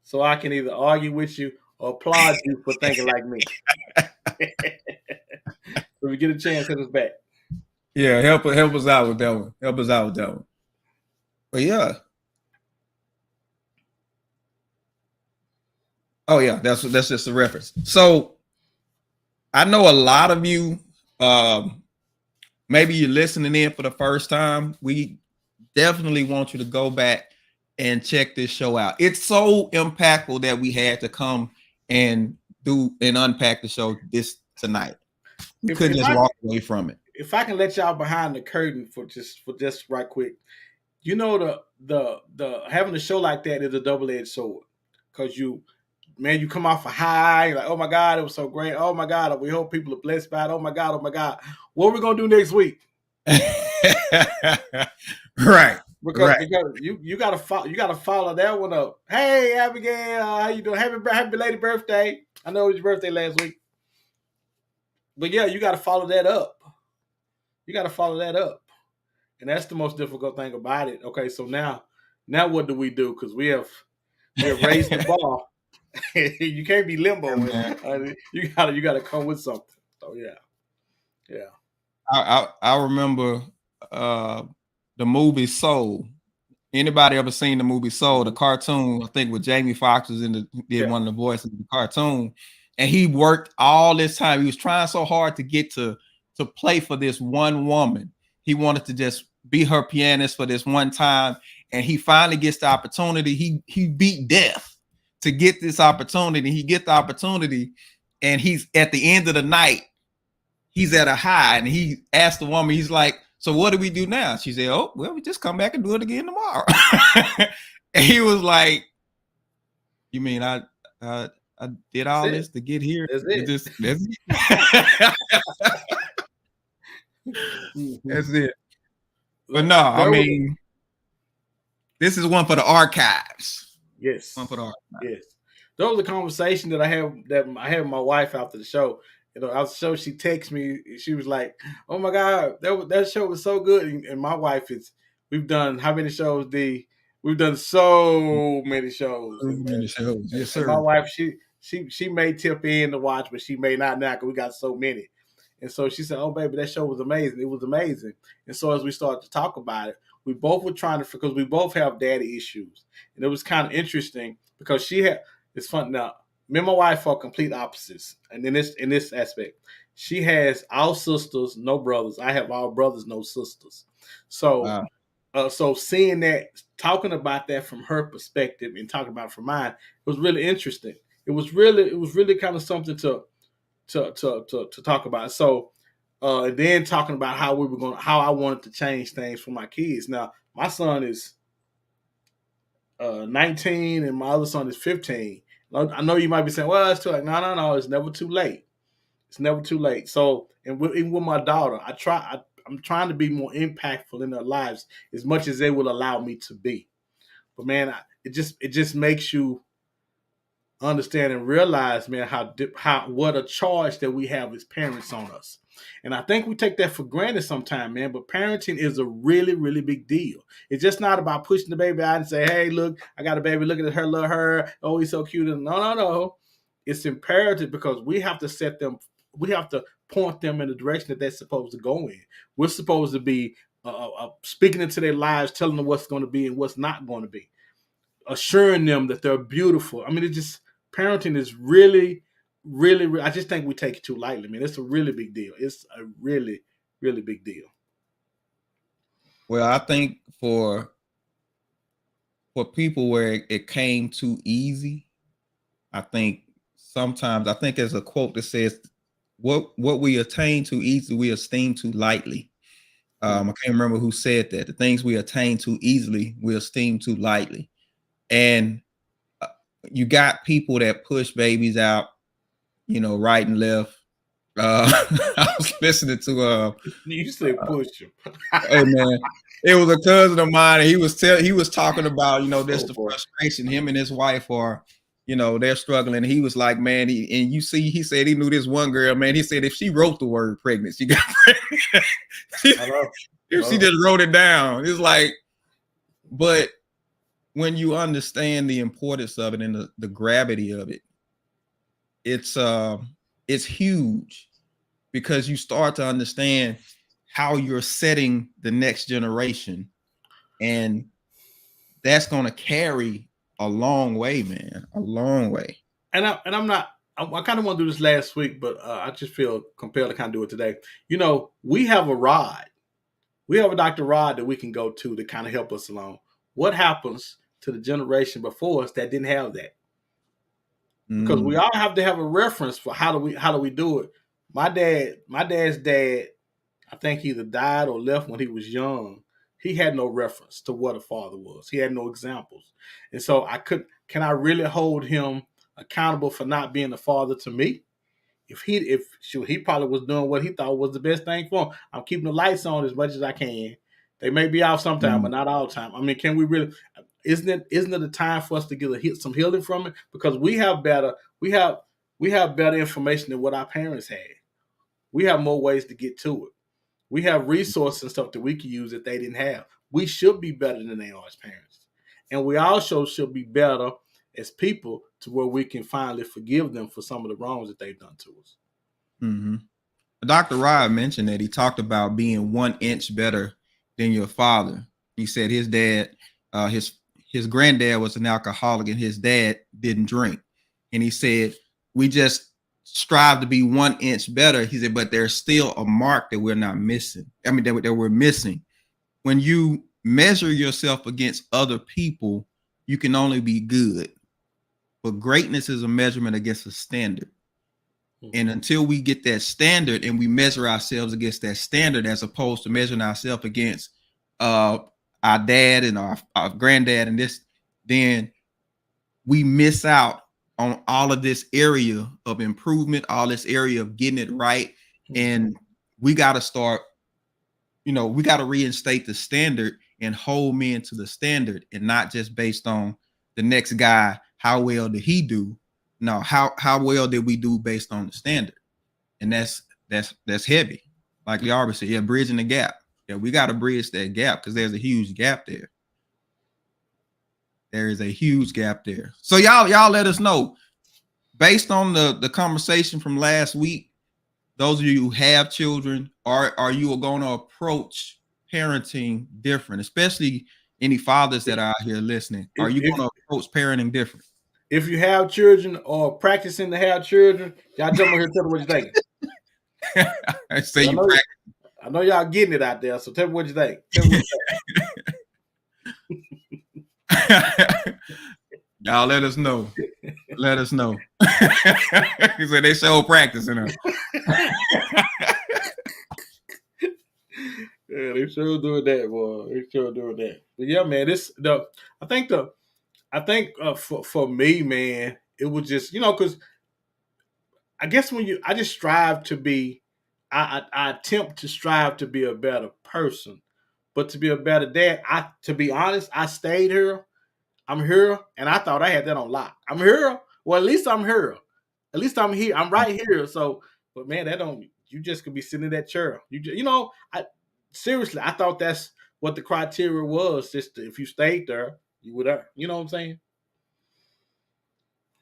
so I can either argue with you or applaud you for thinking like me. So we get a chance, hit us back. Yeah, help us out with that one. Help us out with that one. But yeah. Oh yeah, that's just a reference. So I know a lot of you, maybe you're listening in for the first time. We definitely want you to go back and check this show out. It's so impactful that we had to come and do and unpack the show tonight. We couldn't just walk away from it. If I can let y'all behind the curtain for just right quick, you know, the having a show like that is a double-edged sword, because you come off a high, like, oh my God, it was so great. Oh my God, we hope people are blessed by it. Oh my God, what are we gonna do next week? Right. Because you gotta follow that one up. Hey Abigail, how you doing? Happy belated birthday. I know it was your birthday last week. But yeah, you gotta follow that up. And that's the most difficult thing about it. Okay, so now what do we do? Because we have raised the bar. You can't be limbo. You gotta come with something. So yeah. I remember the movie Soul. Anybody ever seen the movie Soul, the cartoon? I think with Jamie Foxx was did one of the voices of the cartoon, and he worked all this time. He was trying so hard to get to play for this one woman. He wanted to just be her pianist for this one time, and he finally gets the opportunity. He beat death to get this opportunity. He get the opportunity, and he's at the end of the night. He's at a high, and he asked the woman, he's like, so what do we do now? She said, oh, well, we just come back and do it again tomorrow. And he was like, you mean I did all this to get here? That's it. That's it. That's it. But no, I mean, this is one for the archives. Yes. One for the archives. Yes. There was a conversation that I had with my wife after the show. After the show, she texted me. She was like, "Oh my God, that show was so good." And my wife we've done how many shows? We've done so many shows. Yes, sir. And my wife, she may tip in to watch, but she may not now because we got so many. And so she said, "Oh baby, that show was amazing. It was amazing." And so as we started to talk about it, we both were trying to, because we both have daddy issues, and it was kind of interesting because it's fun now. Me and my wife are complete opposites, and in this aspect, she has all sisters, no brothers. I have all brothers, no sisters. So, wow. So seeing that, talking about that from her perspective, and talking about it from mine, it was really interesting. It was really kind of something to talk about. So, and then talking about how I wanted to change things for my kids. Now, my son is 19, and my other son is 15. I know you might be saying, well, it's too late. No, it's never too late. It's never too late. So, and even with my daughter, I'm trying to be more impactful in their lives as much as they will allow me to be. But man, it just makes you understand and realize, man, what a charge that we have as parents on us. And I think we take that for granted sometimes, man. But parenting is a really, really big deal. It's just not about pushing the baby out and say, hey, look, I got a baby, look at her, love her. Oh, he's so cute. No. It's imperative because we have to point them in the direction that they're supposed to go in. We're supposed to be speaking into their lives, telling them what's going to be and what's not going to be, assuring them that they're beautiful. I mean, parenting is really, really, I just think we take it too lightly, man. It's a really big deal. It's a really, really big deal. Well, I think for people where it came too easy, I think there's a quote that says, what we attain too easily, we esteem too lightly. I can't remember who said that. The things we attain too easily, we esteem too lightly. And you got people that push babies out, right and left. I was listening to you say push them. Hey man, it was a cousin of mine, and he was talking about, this the frustration him and his wife are, they're struggling. And he was like, man, he said he knew this one girl, man. He said if she wrote the word pregnant, she got pregnant. If she just wrote it down, it's like, but when you understand the importance of it and the gravity of it, it's huge, because you start to understand how you're setting the next generation, and that's going to carry a long way, man, a long way. And I kind of want to do this last week, but I just feel compelled to kind of do it today. We have a rod. We have a Dr. Rod that we can go to kind of help us along. What happens to the generation before us that didn't have that? Because we all have to have a reference for how do we do it. My dad's dad, I think he either died or left when he was young. He had no reference to what a father was. He had no examples. And so can I really hold him accountable for not being a father to me? He probably was doing what he thought was the best thing for him. I'm keeping the lights on as much as I can. They may be off sometime, but not all the time. I mean, can we really? Isn't it a time for us to get some healing from it? Because we have better information than what our parents had. We have more ways to get to it. We have resources and stuff that we can use that they didn't have. We should be better than they are as parents, and we also should be better as people to where we can finally forgive them for some of the wrongs that they've done to us. Mm-hmm. Dr. Rod mentioned that he talked about being 1 inch better than your father. He said his dad, his granddad was an alcoholic and his dad didn't drink. And he said, we just strive to be 1 inch better. He said, but there's still a mark that we're not missing. I mean, that we're missing. When you measure yourself against other people, you can only be good. But greatness is a measurement against a standard. And until we get that standard and we measure ourselves against that standard, as opposed to measuring ourselves against our dad and our granddad and this, then we miss out on all of this area of improvement, all this area of getting it right. And we got to start, we got to reinstate the standard and hold men to the standard, and not just based on the next guy. How well did he do? No, how well did we do based on the standard? And that's heavy. Like we already said, yeah, bridging the gap. Yeah, we got to bridge that gap because there's a huge gap there. There is a huge gap there. So y'all let us know, based on the conversation from last week, those of you who have children, are you going to approach parenting different, especially any fathers that are out here listening? Are you going to approach parenting different? If you have children or practicing to have children, y'all jump on here and tell me what you think. I know y'all getting it out there, so tell me what you think. Y'all let us know. Let us know. He said they show practicing them. Yeah, they sure doing that, boy. They sure doing that. But yeah, man, I think for me, man, it was just, because I guess I just strive to be, I attempt to strive to be a better person, but to be a better dad. To be honest, I stayed here. I'm here, and I thought I had that on lock. I'm here. Well, at least I'm here. At least I'm here. I'm right here. So, but man, you just could be sitting in that chair. Seriously, I thought that's what the criteria was. Just if you stayed there, you would have. You know what I'm saying?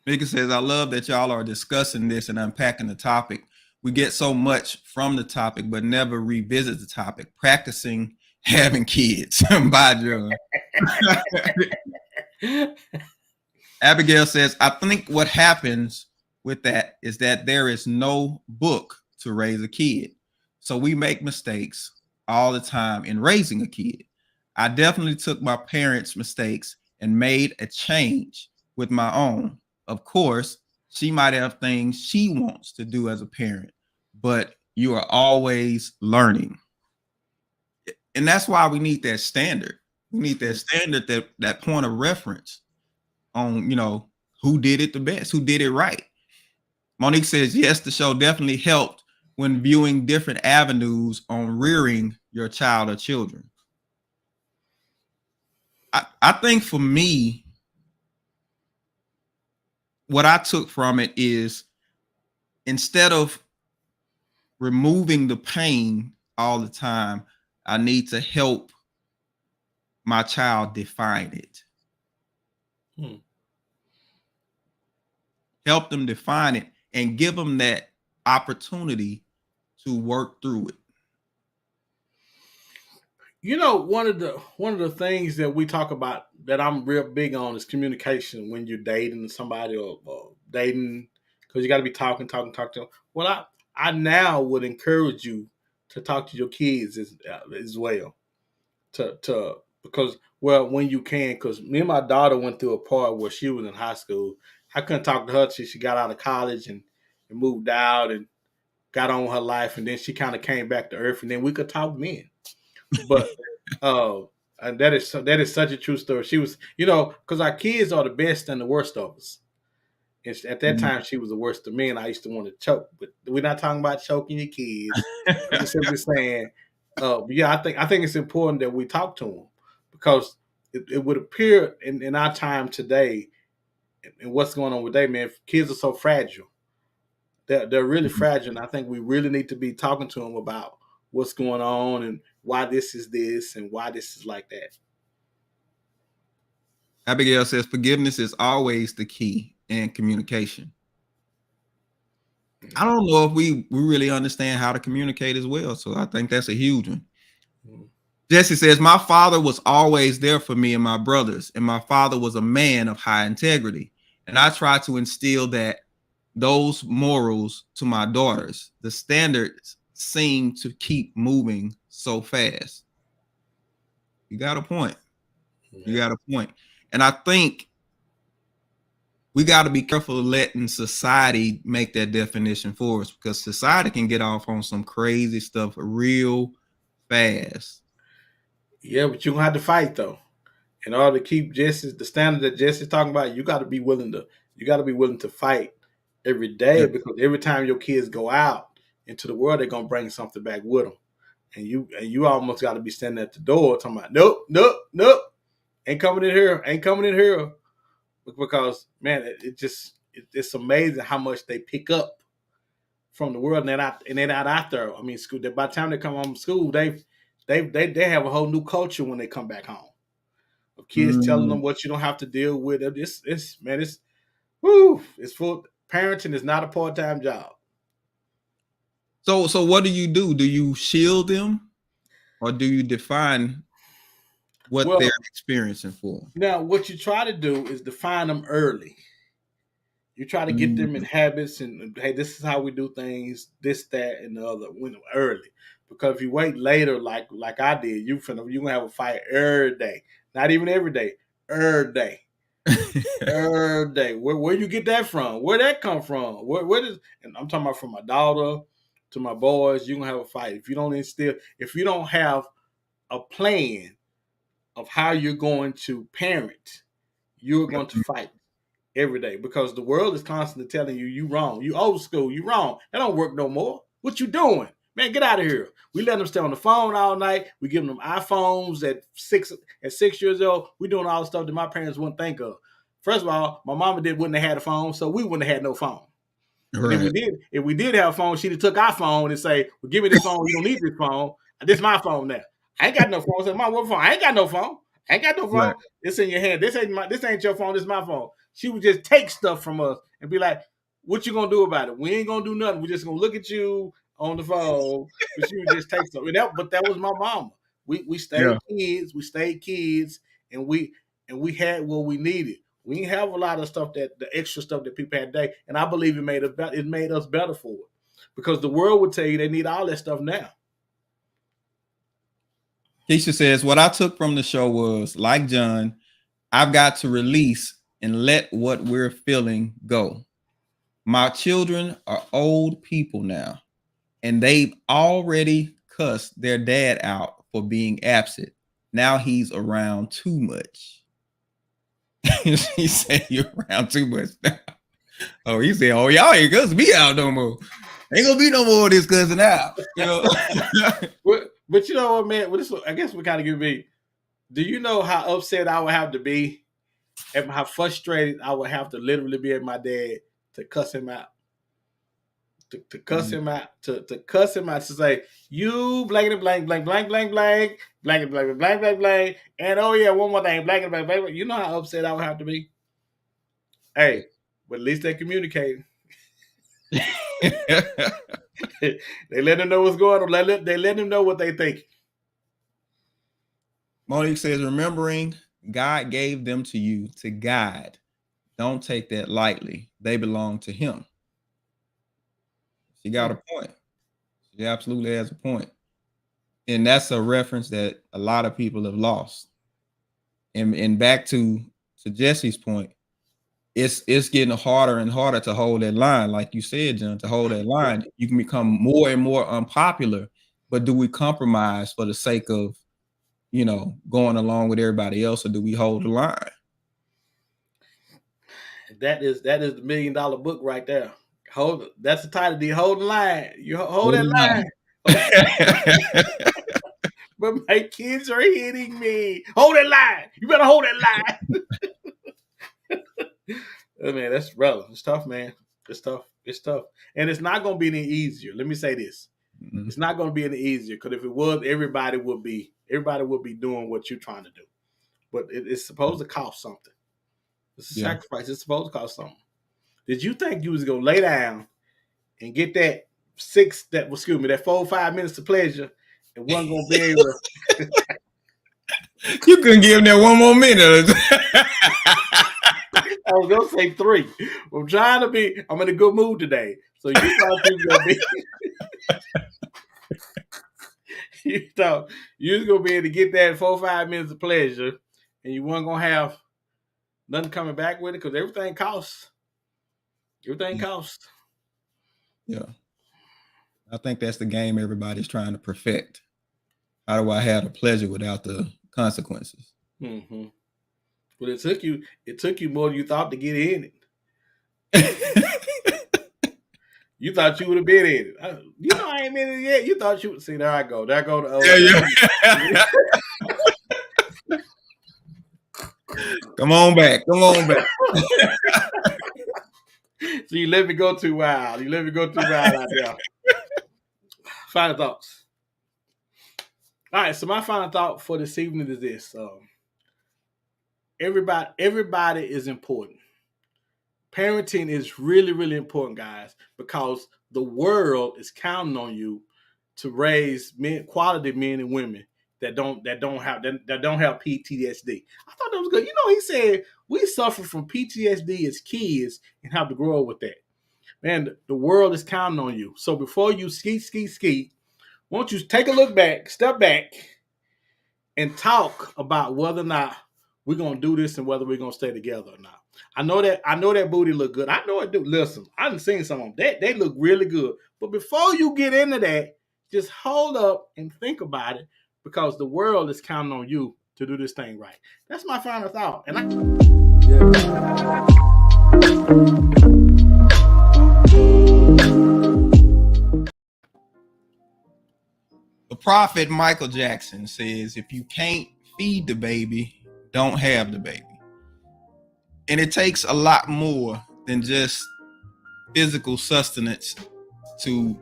Mika says, I love that y'all are discussing this and unpacking the topic. We get so much from the topic, but never revisit the topic. Practicing having kids. Bye, John. Abigail says, I think what happens with that is that there is no book to raise a kid. So we make mistakes all the time in raising a kid. I definitely took my parents' mistakes and made a change with my own. Of course, she might have things she wants to do as a parent, but you are always learning. And that's why we need that standard. We need that standard, that point of reference on, who did it the best, who did it right. Monique says, yes, the show definitely helped when viewing different avenues on rearing your child or children. I think for me, what I took from it is, instead of removing the pain all the time, I need to help my child define it. Help them define it and give them that opportunity to work through it. One of the things that we talk about that I'm real big on is communication when you're dating somebody or dating, because you got to be talking to them. Well, I now would encourage you to talk to your kids as well, because when you can, because me and my daughter went through a part where she was in high school. I couldn't talk to her till she got out of college and moved out and got on with her life, and then she kind of came back to earth, and then we could talk then. But and that is such a true story. She was, because our kids are the best and the worst of us. And at that time, she was the worst of me, and I used to want to choke. But we're not talking about choking your kids. I'm just simply saying, I think it's important that we talk to them, because it would appear in our time today, and what's going on with today, man, kids are so fragile. They're really fragile, and I think we really need to be talking to them about what's going on and why this is this and why this is like that. Abigail says forgiveness is always the key, and communication. I don't know if we really understand how to communicate as well. So I think that's a huge one. Jesse says, my father was always there for me and my brothers, and my father was a man of high integrity. And I try to instill those morals to my daughters. The standards seem to keep moving so fast. You got a point. You got a point. And I think we got to be careful of letting society make that definition for us, because society can get off on some crazy stuff real fast. Yeah, but you're gonna have to fight though. In order to keep the standard that Jesse's talking about, you got to be willing to fight every day, because every time your kids go out into the world, they're gonna bring something back with them, and you almost got to be standing at the door talking about nope, ain't coming in here, because man, it's amazing how much they pick up from the world, and they're not out there. I mean, school. By the time they come home from school, they have a whole new culture when they come back home. Of kids telling them what you don't have to deal with. It's full. Parenting is not a part-time job. So what do you do? Do you shield them, or do you define what they're experiencing for? Now, what you try to do is define them early. You try to get them in habits, and hey, this is how we do things, this, that, and the other, early. Because if you wait later, like I did, you're gonna have a fight every day. Not even every day, every day. Every day. Where you get that from? Where that come from? And I'm talking about from my daughter to my boys, you're gonna have a fight. If you don't have a plan of how you're going to parent, you're going to fight every day, because the world is constantly telling you wrong. You old school, you wrong. That don't work no more. What you doing? Man, get out of here. We let them stay on the phone all night. We give them iPhones at 6 years old. We doing all the stuff that my parents wouldn't think of. First of all, my mama wouldn't have had a phone, so we wouldn't have had no phone. Right. If we did have a phone, she'd have took our phone and say, well, give me this phone. You don't need this phone. This is my phone now. I ain't got no phone. I said, Mom, what phone? I ain't got no phone. I ain't got no phone. Right. It's in your hand. This ain't your phone. This is my phone. She would just take stuff from us and be like, what you gonna do about it? We ain't gonna do nothing. We're just gonna look at you on the phone. But she would just take stuff. But that was my mama. We stayed kids. We stayed kids, and we had what we needed. We didn't have a lot of stuff, the extra stuff that people had today, and I believe it made us better for it, because the world would tell you they need all that stuff now. Keisha says, what I took from the show was, like John, I've got to release and let what we're feeling go. My children are old people now, and they've already cussed their dad out for being absent. Now he's around too much. She said, you're around too much now. Oh, he said, oh, y'all ain't cussing me out no more. Ain't gonna be no more of this cussing out. You know? But you know what, man? I guess we kind of give me. Do you know how upset I would have to be, and how frustrated I would have to literally be at my dad to cuss him out? To cuss him out, to cuss him out, to say, you blank and blank, blank, blank, blank, blank, blank and blank, blank, blank, blank, and oh yeah, one more thing, blank and blank, blank, blank. You know how upset I would have to be? Hey, but at least they communicate. They let them know what's going on. They let them know what they think. Monique says, remembering God gave them to you to guide. Don't take that lightly. They belong to him. She got a point. She absolutely has a point. And that's a reference that a lot of people have lost. And back to Jesse's point, it's getting harder and harder to hold that line. Like you said, John, to hold that line, you can become more and more unpopular. But do we compromise for the sake of, going along with everybody else, or do we hold the line? That is the $1 million book right there. That's the title. Do you hold the line? You hold that line. But my kids are hitting me. Hold that line. You better hold that line. Oh, man, that's rough. It's tough, man. It's tough. And it's not going to be any easier. Let me say this. Mm-hmm. It's not going to be any easier, because if it was, everybody would be doing what you're trying to do. But it's supposed to cost something. It's a sacrifice. It's supposed to cost something. Did you think you was going to lay down and get that 4 or 5 minutes of pleasure, and wasn't gonna be able to. You couldn't give him that one more minute. I was gonna say 3. I'm trying to be. I'm in a good mood today, so you thought you was gonna be. You thought you was gonna be able to get that 4 or 5 minutes of pleasure, and you weren't gonna have nothing coming back with it because everything costs. Everything costs. Yeah. I think that's the game everybody's trying to perfect. How do I have the pleasure without the consequences? Mm-hmm. But it took you more than you thought to get in it. You thought you would have been in it. I ain't in it yet. You thought you would. See, there I go. There I go. Yeah. Come on back. So you let me go too wild. Out there. Final thoughts. All right. So my final thought for this evening is this: everybody is important. Parenting is really, really important, guys, because the world is counting on you to raise quality men and women that don't have PTSD. I thought that was good. He said we suffer from PTSD as kids and have to grow up with that. Man, the world is counting on you. So before you ski, won't you take a look back, step back, and talk about whether or not we're gonna do this and whether we're gonna stay together or not. I know that booty look good. I know it do. Listen, I done seen some of them. They look really good. But before you get into that, just hold up and think about it, because the world is counting on you to do this thing right. That's my final thought. And The prophet Michael Jackson says, if you can't feed the baby, don't have the baby. And it takes a lot more than just physical sustenance to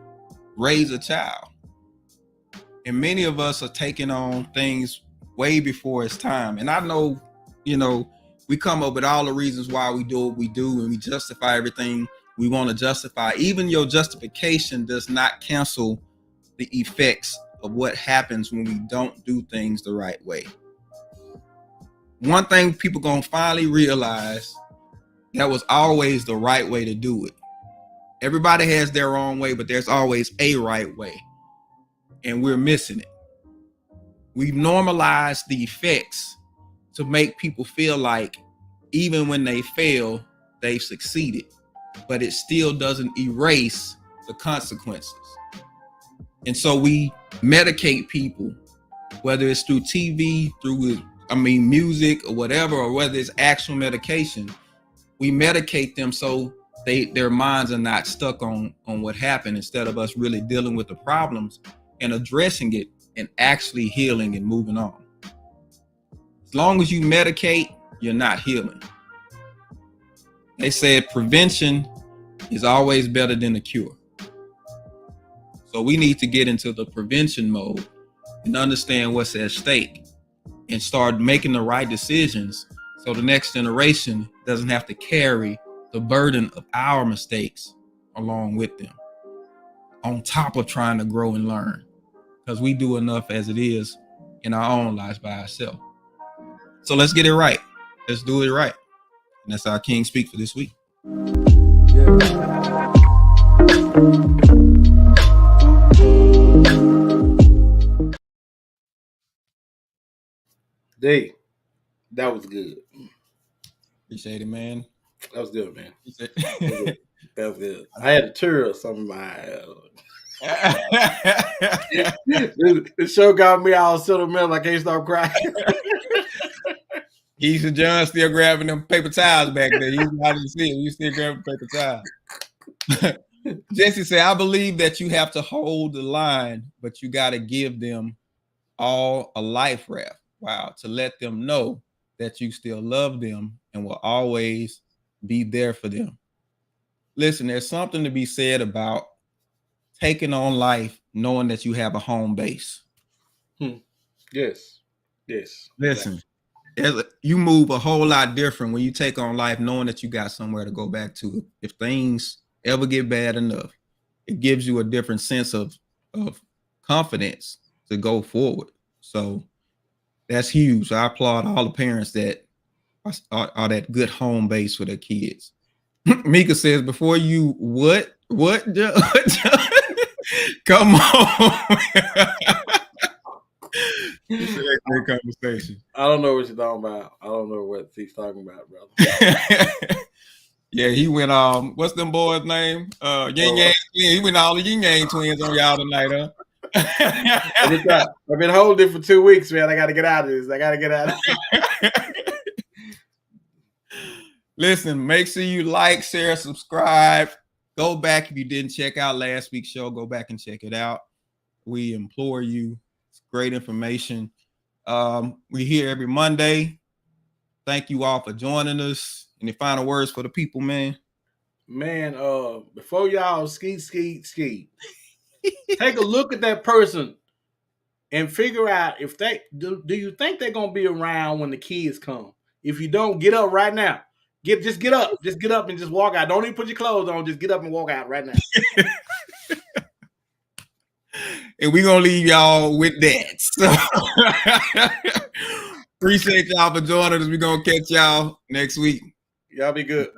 raise a child. And many of us are taking on things way before it's time. And I know, we come up with all the reasons why we do what we do, and we justify everything we want to justify. Even your justification does not cancel the effects of what happens when we don't do things the right way. One thing people gonna finally realize, that was always the right way to do it. Everybody has their own way, but there's always a right way. And we're missing it. We've normalized the effects to make people feel like even when they fail, they've succeeded. But it still doesn't erase the consequences. And so we medicate people, whether it's through TV, music or whatever, or whether it's actual medication. We medicate them so their minds are not stuck on what happened, instead of us really dealing with the problems and addressing it and actually healing and moving on. As long as you medicate, you're not healing. They said prevention is always better than the cure. So we need to get into the prevention mode and understand what's at stake and start making the right decisions so the next generation doesn't have to carry the burden of our mistakes along with them, on top of trying to grow and learn, because we do enough as it is in our own lives by ourselves. So let's get it right. Let's do it right. And that's our King Speak for this week. D, that was good. Appreciate it, man. That was good, man. That was good. I had a tear or something in my eye. This show got me all sentimental. I can't stop crying. Keith and John still grabbing them paper towels back there. You see him. You still grabbing paper towels. Jesse said, I believe that you have to hold the line, but you got to give them all a life raft. Wow. To let them know that you still love them and will always be there for them. Listen, there's something to be said about taking on life knowing that you have a home base. Yes. Listen, you move a whole lot different when you take on life knowing that you got somewhere to go back to if things ever get bad enough. it gives you a different sense of confidence to go forward. So that's huge. I applaud all the parents that are that good home base for their kids. Mika says, before you what come on. It's a great conversation. I don't know what you're talking about. I don't know what he's talking about, brother. Yeah, he went what's them boys' name? Yin Yang. Yeah, he went all the Yin Yang twins on y'all tonight, huh? I've been holding it for 2 weeks, man. I gotta get out of this. I gotta get out of this. Listen, make sure you like, share, subscribe. Go back if you didn't check out last week's show. Go back and check it out. We implore you. It's great information. We're here every Monday. Thank you all for joining us. Any final words for the people, man? Man, before y'all ski, take a look at that person and figure out if they do you think they're gonna be around when the kids come. If you don't, get up right now. Just get up and just walk out. Don't even put your clothes on. Just get up and walk out right now. And we're gonna leave y'all with that. So appreciate y'all for joining us. We're gonna catch y'all next week. Y'all be good.